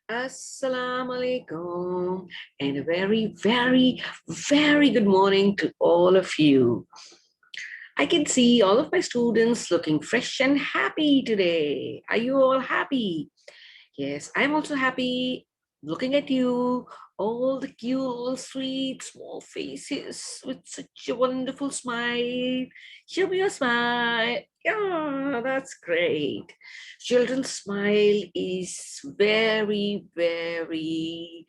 Assalamu alaikum and a very, very, very good morning to all of you. I can see all of my students looking fresh and happy today. Are you all happy? Yes, I'm also happy looking at you, all the cute little sweet small faces with such a wonderful smile. Show me your smile. Yeah, that's great. Children's smile is very, very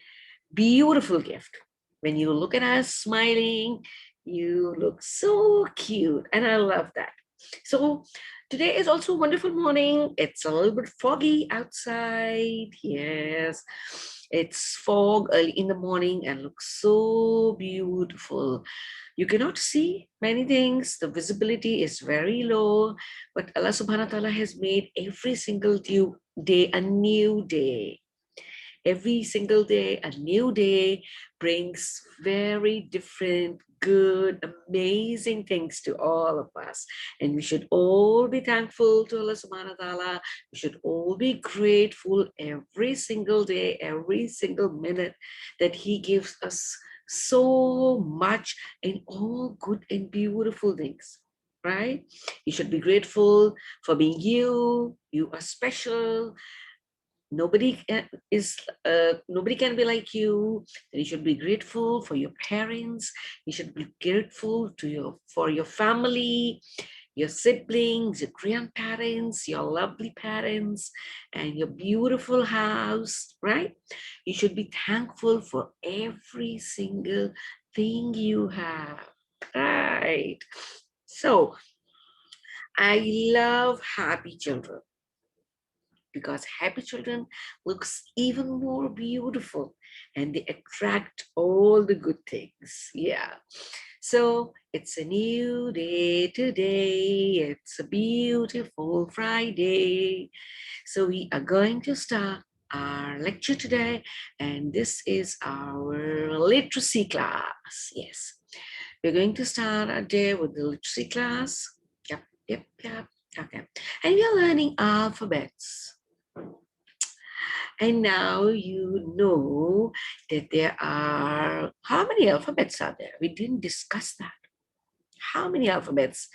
beautiful gift. When you look at us smiling, you look so cute, and I love that. So today is also a wonderful morning. It's a little bit foggy outside. Yes, it's fog early in the morning and looks so beautiful. You cannot see many things. The visibility is very low, but Allah subhanahu wa ta'ala has made every single day a new day. Every single day, a new day brings very different, good, amazing things to all of us. And we should all be thankful to Allah subhanahu wa ta'ala. We should all be grateful every single day, every single minute that He gives us so much and all good and beautiful things. Right? You should be grateful for being you. You are special. Nobody can be like you. You should be grateful for your parents. You should be grateful for your family, your siblings, your grandparents, your lovely parents, and your beautiful house, right? You should be thankful for every single thing you have, right? So I love happy children, because happy children looks even more beautiful and they attract all the good things. Yeah. So it's a new day today. It's a beautiful Friday. So we are going to start our lecture today, and this is our literacy class. Yes. We're going to start our day with the literacy class. Yep, yep, yep. Okay. And we are learning alphabets. And now you know that there are, how many alphabets are there? We didn't discuss that. How many alphabets?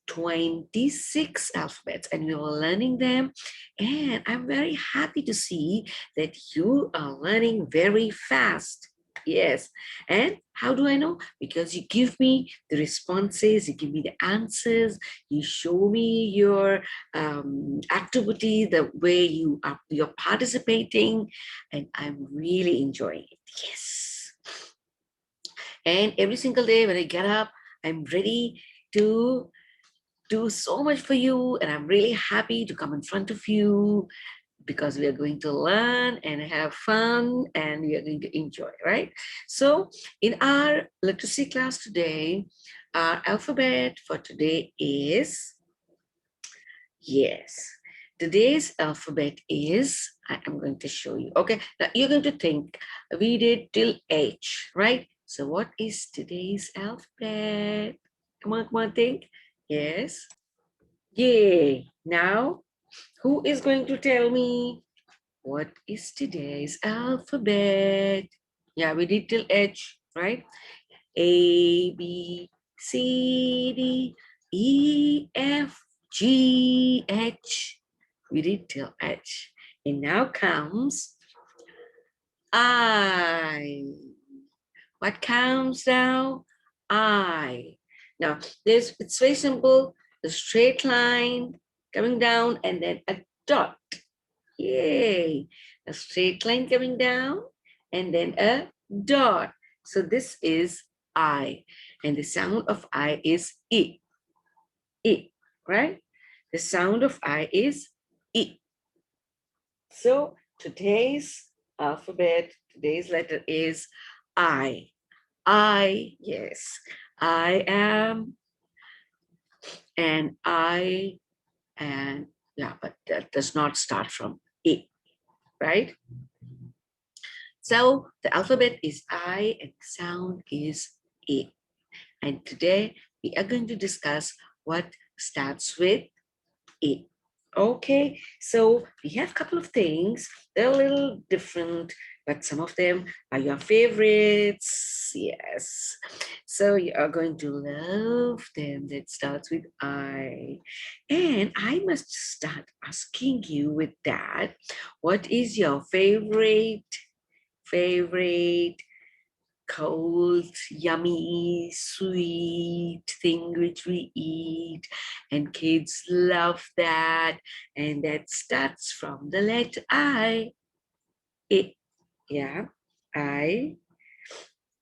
26 alphabets, and we were learning them. And I'm very happy to see that you are learning very fast. Yes. And how do I know? Because you give me the responses, you give me the answers, you show me your activity, the way you're participating, and I'm really enjoying it. Yes. And every single day when I get up, I'm ready to do so much for you, and I'm really happy to come in front of you, because we are going to learn and have fun and we are going to enjoy, right? So in our literacy class today, our alphabet for today is, yes, today's alphabet is, I'm going to show you. Okay, now you're going to think we did till H, right? So what is today's alphabet? Come on, think. Yes. Yay. Now, who is going to tell me what is today's alphabet? Yeah, we did till H, right? A, B, C, D, E, F, G, H. We did till H. And now comes I. What comes now? I. Now, it's very simple. A straight line coming down and then a dot. Yay. A straight line coming down and then a dot. So this is I. And the sound of I is I. I, right? The sound of I is I. So today's alphabet, today's letter is I. Yes, I am, and I, and yeah, but that does not start from A, right? So the alphabet is I and the sound is A. And today we are going to discuss what starts with A. Okay, so we have a couple of things. They're a little different, but some of them are your favorites. Yes. So you are going to love them. That starts with I. And I must start asking you with that. What is your favorite cold, yummy, sweet thing which we eat, and kids love that, and that starts from the letter I. It, yeah, I.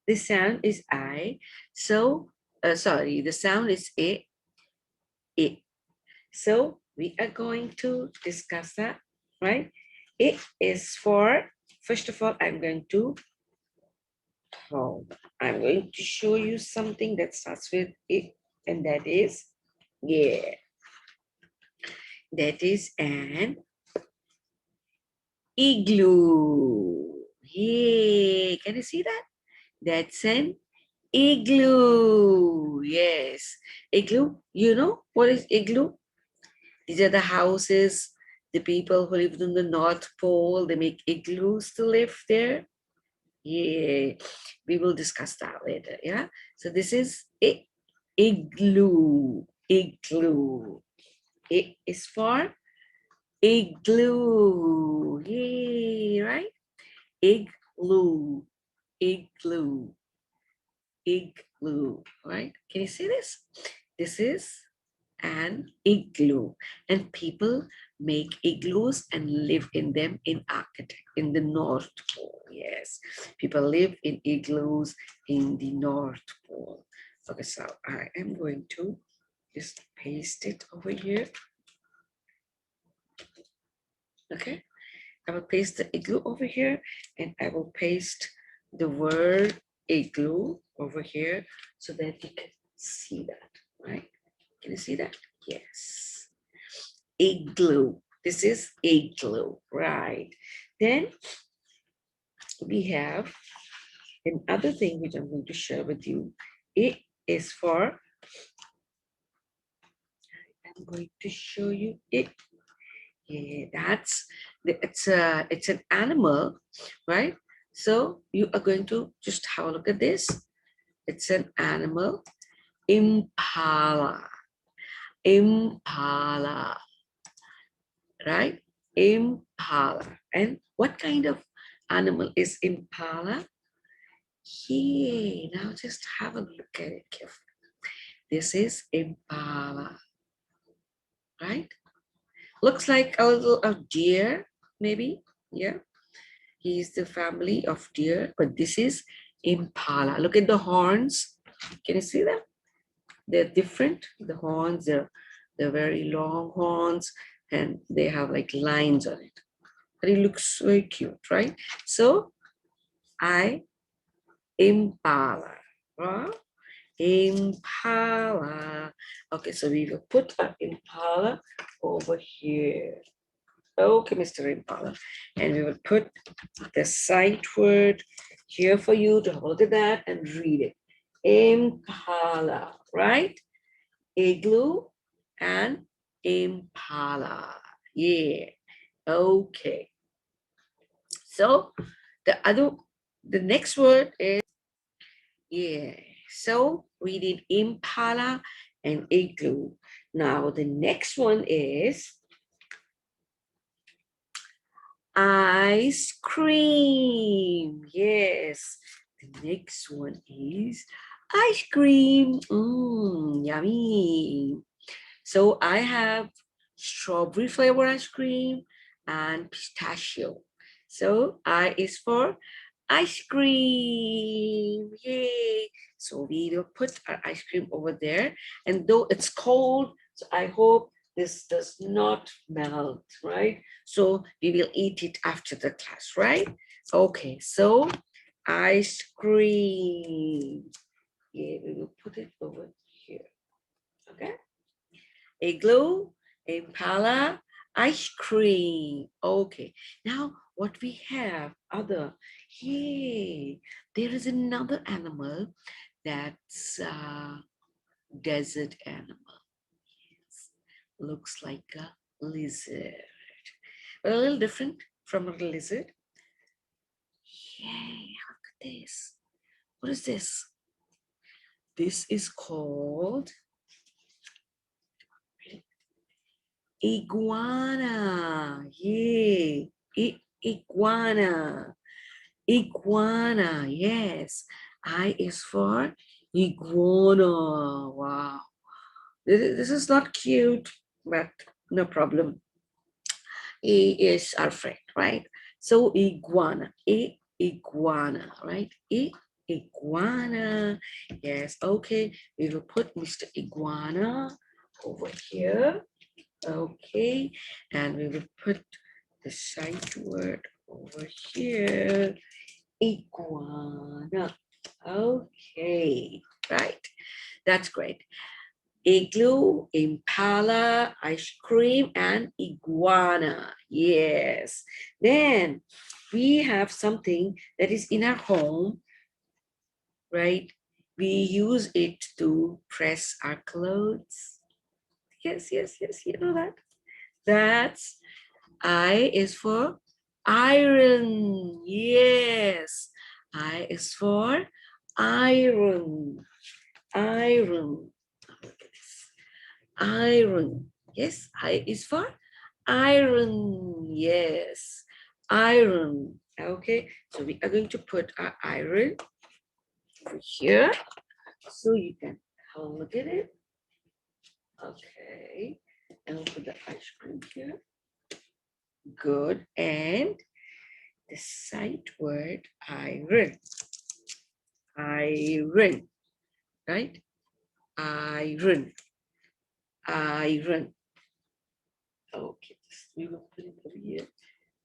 The sound is I. So, sorry, the sound is it. So we are going to discuss that, right? It is for. First of all, I'm going to show you something that starts with it, and that is, yeah, that is an igloo. Yay, can you see that? That's an igloo. Yes, igloo. You know what is igloo? These are the houses, the people who live in the North Pole, they make igloos to live there. Yeah, we will discuss that later. Yeah. So this is igloo. Igloo. It is for igloo. Yay, right? Igloo. Igloo. Igloo. Right? Can you see this? This is an igloo, and people make igloos and live in them in Arctic, in the North Pole. Yes, people live in igloos in the North Pole. Okay, so I am going to just paste it over here. Okay, I will paste the igloo over here, and I will paste the word igloo over here so that you can see that, right? Can you see that? Yes. Igloo. This is igloo, right? Then we have another thing which I'm going to share with you. It is for, I'm going to show you it. Yeah, it's an animal, right? So you are going to just have a look at this. It's an animal, impala, impala, right? Impala. And what kind of animal is impala? Yeah, now just have a look at it carefully. This is impala, right? Looks like a little of deer, maybe. Yeah, he's the family of deer, but this is impala. Look at the horns. Can you see them? They're different. The horns, they're very long horns, and they have like lines on it. But it looks very cute, right? So I impala. Huh? Impala. Okay, so we will put our impala over here. Okay, Mr. Impala. And we will put the sight word here for you to hold it that and read it. Impala, right? Igloo and impala. Yeah. Okay. So the next word is, yeah. So we did impala and igloo. Now the next one is ice cream. Yes. The next one is ice cream. Yummy. So I have strawberry flavor ice cream and pistachio. So I is for ice cream. Yay. So we will put our ice cream over there. And though it's cold, so I hope this does not melt, right? So we will eat it after the class, right? Okay, so ice cream. Yeah, we will put it over here. Okay. Igloo, impala, ice cream. Okay, now what we have other, hey, there is another animal that's a desert animal. Yes. Looks like a lizard. But a little different from a lizard. Yay, look at this. What is this? This is called iguana. Yay. Iguana. Iguana. Yes. I is for iguana. Wow. This is not cute, but no problem. He is our friend, right? So iguana, iguana, right? Iguana. Yes, okay. We will put Mr. Iguana over here. Okay, and we will put the sight word over here. Iguana. Okay, right. That's great. Igloo, Impala, ice cream, and iguana. Yes. Then we have something that is in our home, right? We use it to press our clothes. Yes, yes, yes, you know that. That's I is for iron. Yes. I is for iron. Iron. Look at this. Iron. Yes, I is for iron. Yes, iron. Okay, so we are going to put our iron over here so you can have a look at it. Okay, and we'll put the ice cream here. Good. And the sight word iron. Iron, right? Iron. Iron. Okay, we will put it over here.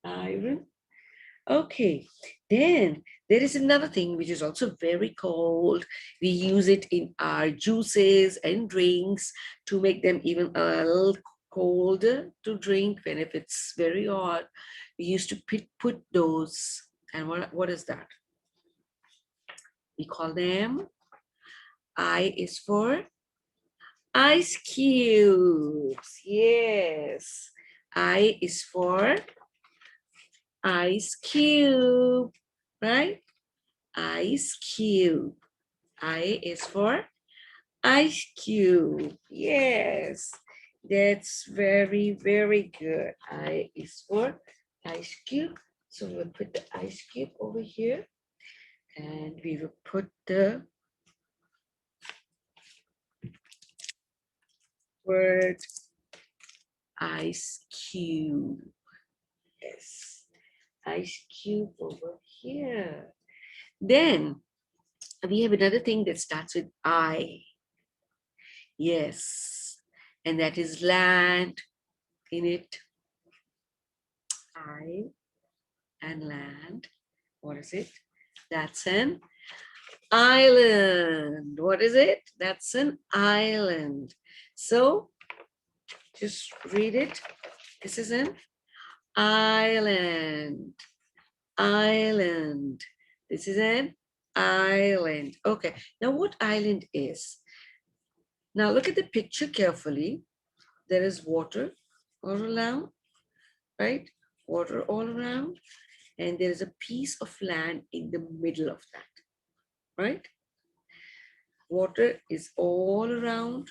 Iron. Okay, then there is another thing which is also very cold. We use it in our juices and drinks to make them even a little colder to drink when if it's very hot. We used to put those, and what is that? We call them, I is for ice cubes. Yes, I is for ice cube, right? Ice cube. I is for ice cube. Yes, that's very, very good. I is for ice cube. So we'll put the ice cube over here and we will put the word ice cube. Yes, ice cube over here. Then we have another thing that starts with I. Yes, and that is land in it. I and land. What is it? That's an island. What is it? That's an island. So just read it. This is an island. Island. This is an island. Okay. Now what island is? Now look at the picture carefully. There is water all around, right? Water all around. And there is a piece of land in the middle of that, right? Water is all around,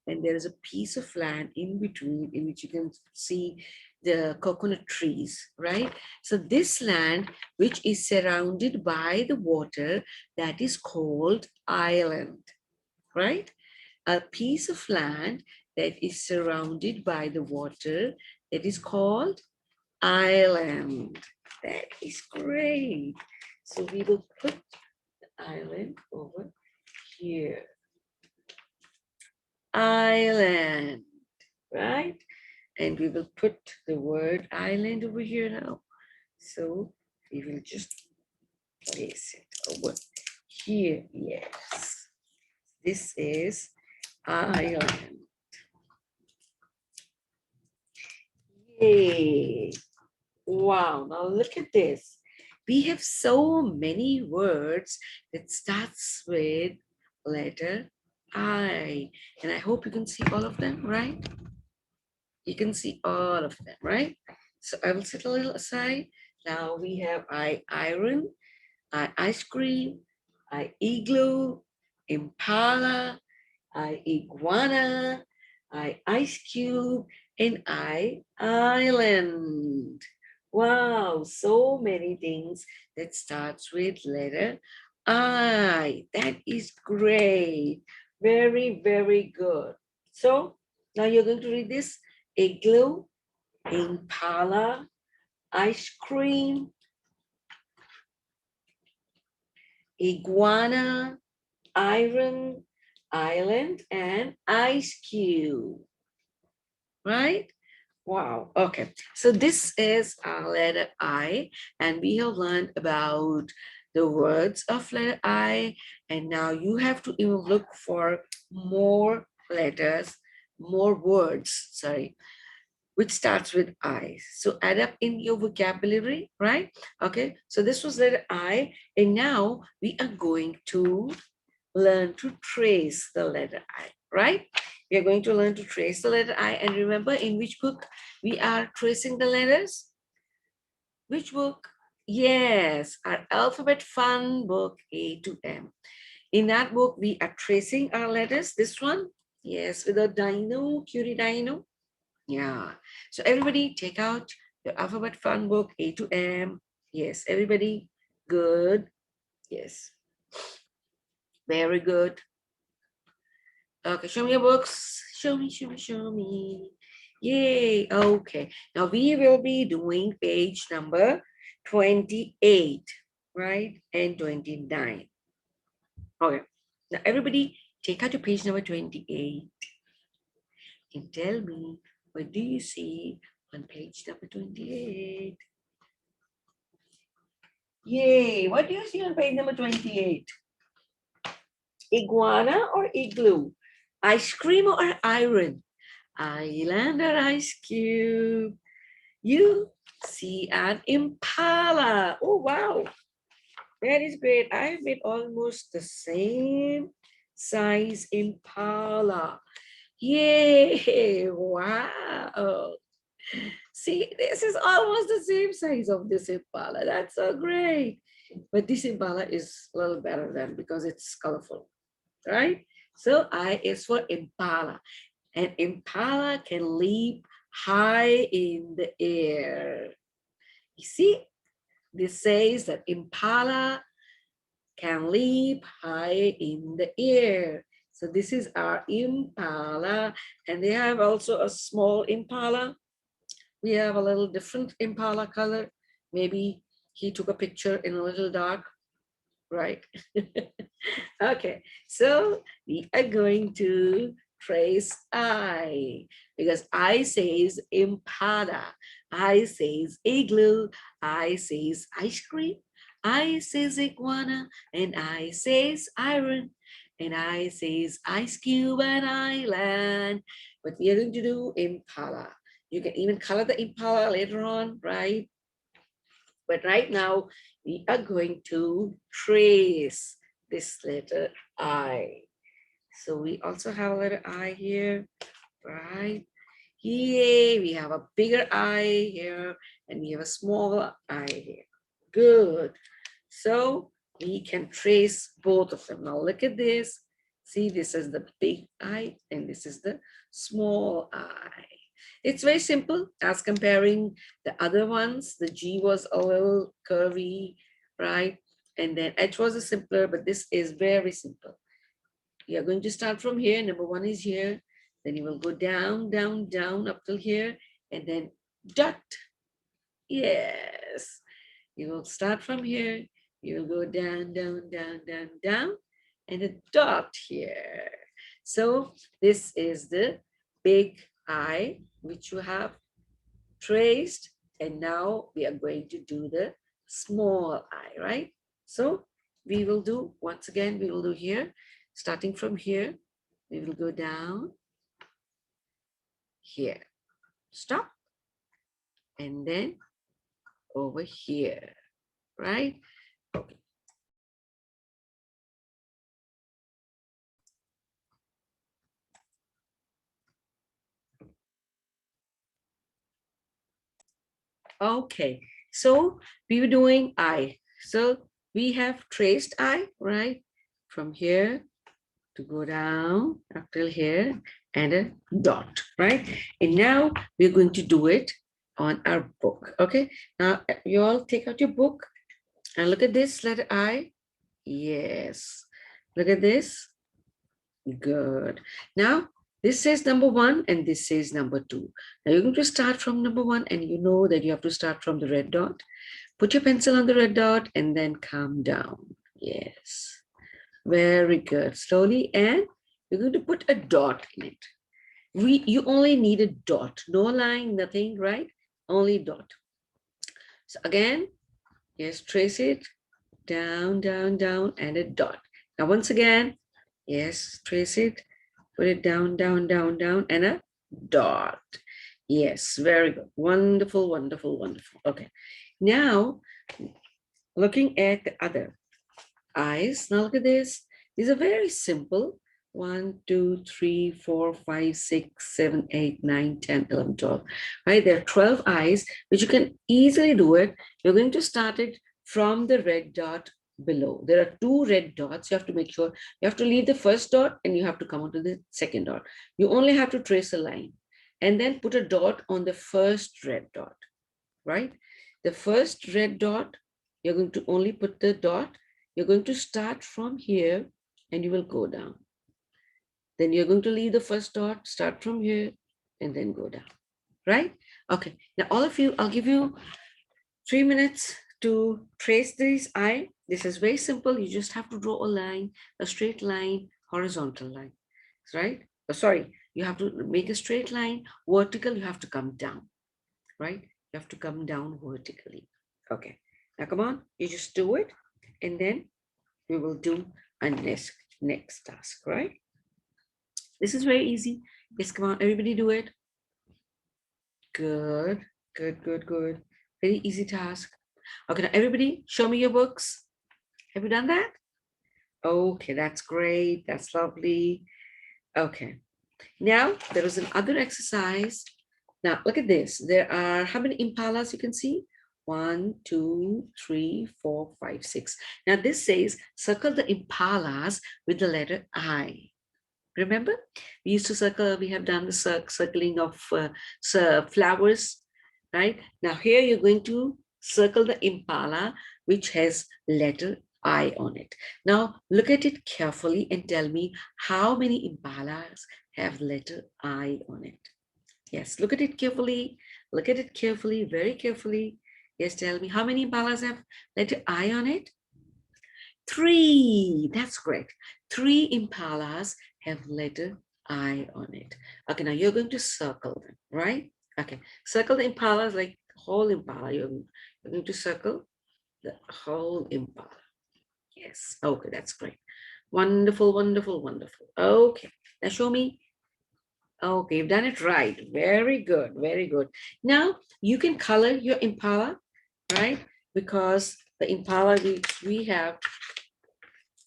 and there is a piece of land in between in which you can see the coconut trees, right? So this land, which is surrounded by the water, that is called island, right? A piece of land that is surrounded by the water, that is called island. That is great. So we will put the island over here. Island, right? And we will put the word island over here now. So we will just place it over here. Yes, this is island. Yay. Wow, now look at this. We have so many words that starts with letter I. And I hope you can see all of them, right? You can see all of them, right? So I will set a little aside. Now we have iron, ice cream, igloo, impala, iguana, ice cube, and island. Wow, so many things that starts with letter I. That is great. Very, very good. So now you're going to read this: igloo, impala, ice cream, iguana, iron, island, and ice cube. Right? Wow. Okay. So this is our letter I, and we have learned about the words of letter I, and now you have to even look for more letters, more words, sorry, which starts with I. So add up in your vocabulary, right? Okay. So this was letter I, and now we are going to learn to trace the letter I, right? We are going to learn to trace the letter I. And remember in which book we are tracing the letters? Which book? Yes, our alphabet fun book A to M. In that book, we are tracing our letters. This one, yes, with a dino, cutie dino. Yeah. So everybody take out your alphabet fun book A to M. Yes, everybody. Good. Yes. Very good. Okay, show me your books. Show me, show me, show me. Yay. Okay. Now we will be doing page number 28, right? And 29. Okay. Now everybody take out your page number 28 and tell me, what do you see on page number 28? Yay. What do you see on page number 28? Iguana or igloo? Ice cream or iron? Island or ice cube? You see an impala. Oh, wow. That is great. I made almost the same size impala. Yay. Wow. See, this is almost the same size of this impala. That's so great. But this impala is a little better than because it's colorful, right? So I is for impala. And impala can leap high in the air. You see, this says that impala can leap high in the air. So this is our impala, and they have also a small impala. We have a little different impala color. Maybe he took a picture in a little dark, right? Okay, so we are going to trace I because I says impala, I says igloo, I says ice cream, I says iguana, and I says iron, and I says ice cube and island. But we are going to do impala. You can even color the impala later on, right? But right now, we are going to trace this letter I. So we also have a letter I here, right? Yay, we have a bigger I here, and we have a smaller I here. Good. So we can trace both of them. Now look at this. See, this is the big I, and this is the small I. It's very simple as comparing the other ones. The G was a little curvy, right? And then H was a simpler, but this is very simple. You are going to start from here. Number one is here. Then you will go down, down, down up till here, and then dot. Yes. You will start from here. You will go down, down, down, down, down, and a dot here. So this is the big I, which you have traced. And now we are going to do the small I, right? So we will do, once again, we will do here, starting from here, we will go down here, stop, and then over here, right? Okay. Okay, so we were doing I. So we have traced I, right? From here to go down up till here and a dot, right? And now we're going to do it on our book. Okay, now you all take out your book and look at this letter I. Yes, look at this. Good. Now this says number one and this says number two. Now you're going to start from number one, and you know that you have to start from the red dot. Put your pencil on the red dot and then come down. Yes. Very good. Slowly, and you're going to put a dot in it. You only need a dot, no line, nothing, right? Only dot. So again, yes, trace it down, down, down, and a dot. Now once again, yes, trace it, put it down, down, down, down, and a dot. Yes, very good. Wonderful, wonderful, wonderful. Okay. Now, looking at the other eyes. Now look at this. These are very simple. 1, 2, 3, 4, 5, 6, 7, 8, 9, 10, 11, 12. Right? There are 12 eyes, which you can easily do it. You're going to start it from the red dot below. There are two red dots. You have to make sure you have to leave the first dot and you have to come onto the second dot. You only have to trace a line and then put a dot on the first red dot, right? The first red dot, you're going to only put the dot. You're going to start from here and you will go down. Then you're going to leave the first dot, start from here and then go down, right? Okay, now all of you, I'll give you 3 minutes to trace this eye. This is very simple. You just have to draw a line, a straight line, horizontal line, right? Oh, sorry, you have to make a straight line, vertical, you have to come down, right? You have to come down vertically. Okay, now come on, you just do it and then we will do a next task, right? This is very easy. Yes, come on, everybody do it. Good, good, good, good. Very easy task. Okay, now everybody show me your books. Have you done that? Okay, that's great. That's lovely. Okay, now there is another exercise. Now look at this. There are how many impalas you can see? 1, 2, 3, 4, 5, 6. Now this says circle the impalas with the letter I. Remember, we used to circle, we have done the circling of flowers, right? Now here you're going to circle the impala, which has letter I on it. Now look at it carefully and tell me how many impalas have letter I on it. Yes, look at it carefully. Look at it carefully, very carefully. Yes, tell me how many impalas have letter I on it? 3. That's correct. 3 impalas have letter I on it. Okay, now you're going to circle them, right? Okay, circle the impalas like whole impala. You're going to circle the whole impala. Yes, okay, that's great. Wonderful, wonderful, wonderful. Okay, now show me. Okay, you've done it right. Very good, very good. Now you can color your impala, right? Because the impala which we have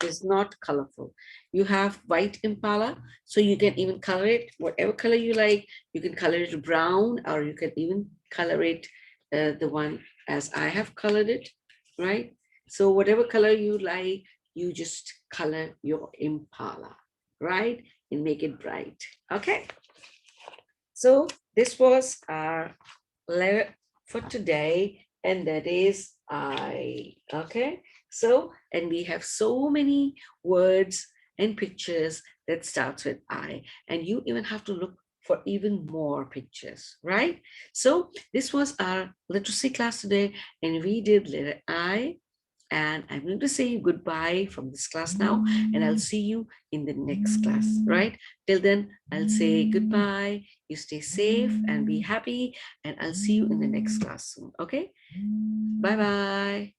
is not colorful. You have white impala, so you can even color it whatever color you like. You can color it brown, or you can even color it the one as I have colored it, right? So whatever color you like, you just color your impala, right? And make it bright. Okay. So this was our letter for today, and that is I. Okay. So, and we have so many words and pictures that starts with I, and you even have to look for even more pictures, right? So this was our literacy class today, and we did letter I, and I'm going to say goodbye from this class now, and I'll see you in the next class, right? Till then, I'll say goodbye. You stay safe and be happy, and I'll see you in the next class soon, okay? Bye-bye.